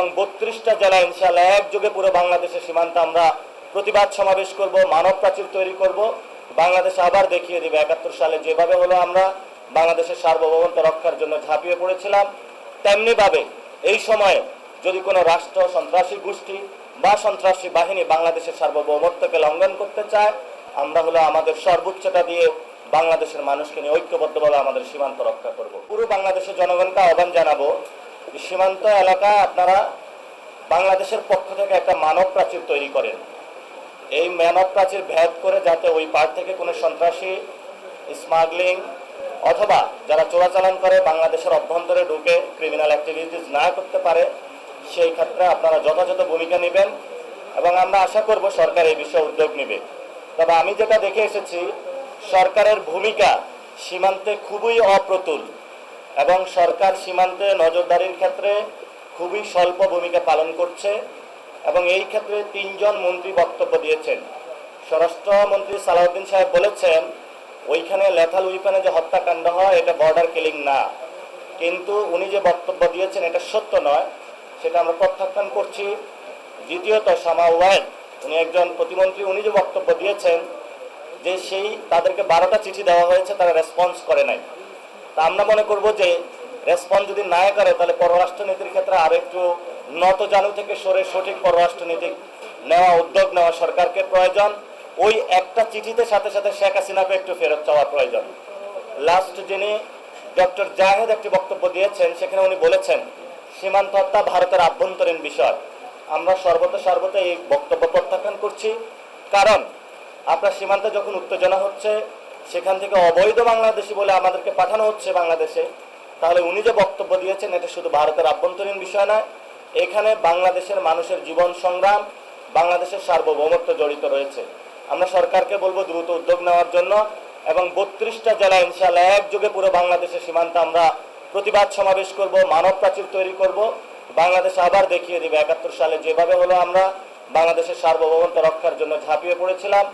এবং 32টা জেলা ইনশাআল্লাহ একযোগে পুরো বাংলাদেশের সীমান্তে আমরা প্রতিবাদ সমাবেশ করব, মানব প্রাচীর তৈরি করব। বাংলাদেশ আবার দেখিয়ে দিবে 71 সালে যেভাবে হলো আমরা বাংলাদেশের সার্বভৌমত্ব রক্ষার জন্য ঝাঁপিয়ে পড়েছিলাম, তেমনিভাবে এই সময়ে যদি কোনো রাষ্ট্র, সন্ত্রাসী গোষ্ঠী বা সন্ত্রাসী বাহিনী বাংলাদেশের সার্বভৌমত্বকে লঙ্ঘন করতে চায়, আমরা হলো আমাদের সর্বোচ্চটা দিয়ে বাংলাদেশের মানুষকে নিয়ে ঐক্যবদ্ধভাবে আমাদের সীমান্ত রক্ষা করব। পুরো বাংলাদেশের জনগণকে আহ্বান জানাবো, সীমান্ত এলাকায় আপনারা বাংলাদেশের পক্ষ থেকে একটা মানব প্রাচীর তৈরি করেন। এই মানব প্রাচীর ভেদ করে যাতে ওই পার থেকে কোনো সন্ত্রাসী, স্মাগলিং অথবা যারা চোরাচালান করে বাংলাদেশের অভ্যন্তরে ঢুকে ক্রিমিনাল অ্যাক্টিভিটিস না করতে পারে, সেই ক্ষেত্রে আপনারা যথাযথ ভূমিকা নেবেন এবং আমরা আশা করব সরকার এই বিষয়ে উদ্যোগ নেবে। তবে আমি যেটা দেখে এসেছি, সরকারের ভূমিকা সীমান্তে খুবই অপ্রতুল এবং সরকার সীমান্তে নজরদারির ক্ষেত্রে খুবই স্বল্প ভূমিকা পালন করছে এবং এই ক্ষেত্রে 3 জন মন্ত্রী বক্তব্য দিয়েছেন। স্বরাষ্ট্রমন্ত্রী সালাউদ্দিন সাহেব বলেছেন ওইখানে লেথাল উইপনে যে হত্যাকাণ্ড হয় এটা বর্ডার কিলিং না, কিন্তু উনি যে বক্তব্য দিয়েছেন এটা সত্য নয়, সেটা আমরা প্রত্যাখ্যান করছি। দ্বিতীয়ত শামা ওয়াহেদ, উনি একজন প্রতিমন্ত্রী, উনি যে বক্তব্য দিয়েছেন যে তাদেরকে 12টা চিঠি দেওয়া হয়েছে, তারা রেসপন্স করে নাই। তা আমরা মনে করব যে রেসপন্স যদি না করে তাহলে পররাষ্ট্রনীতির ক্ষেত্রে আর একটু নতজানু থেকে সরে সঠিক পররাষ্ট্রনীতি নেওয়া, উদ্যোগ নেওয়া সরকারকে প্রয়োজন। ওই একটা চিঠিতে সাথে সাথে শেখ হাসিনাকে একটু ফেরত চাওয়া প্রয়োজন। লাস্ট যিনি ডক্টর জাহেদ একটি বক্তব্য দিয়েছেন, সেখানে উনি বলেছেন সীমান্ত হত্যা ভারতের আভ্যন্তরীণ বিষয়। আমরা সর্বদা এই বক্তব্য প্রত্যাখ্যান করছি, কারণ আপনার সীমান্তে যখন উত্তেজনা হচ্ছে, সেখান থেকে অবৈধ বাংলাদেশি বলে আমাদেরকে পাঠানো হচ্ছে বাংলাদেশে, তাহলে উনি যে বক্তব্য দিয়েছেন এটা শুধু ভারতের আভ্যন্তরীণ বিষয় নয়, এখানে বাংলাদেশের মানুষের জীবন সংগ্রাম, বাংলাদেশের সার্বভৌমত্ব জড়িত রয়েছে। আমরা সরকারকে বলবো দ্রুত উদ্যোগ নেওয়ার জন্য এবং 32টা জেলা ইনশাআল্লাহ একযোগে পুরো বাংলাদেশের সীমান্তে আমরা প্রতিবাদ সমাবেশ করব, মানব প্রাচীর তৈরি করব। বাংলাদেশ আবার দেখিয়ে দিবে 71 সালে যেভাবে হলো আমরা বাংলাদেশের সার্বভৌমত্ব রক্ষার জন্য ঝাঁপিয়ে পড়েছিলাম,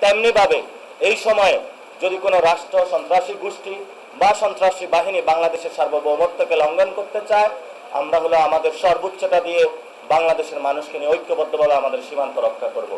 তেমনিভাবে এই সময়ে যদি কোনো রাষ্ট্র, সন্ত্রাসী গোষ্ঠী বা সন্ত্রাসী বাহিনী বাংলাদেশের সার্বভৌমত্বকে লঙ্ঘন করতে চায়, আমরা হলো আমাদের সর্বোচ্চটা দিয়ে বাংলাদেশের মানুষকে নিয়ে ঐক্যবদ্ধভাবে আমাদের সীমান্ত রক্ষা করব।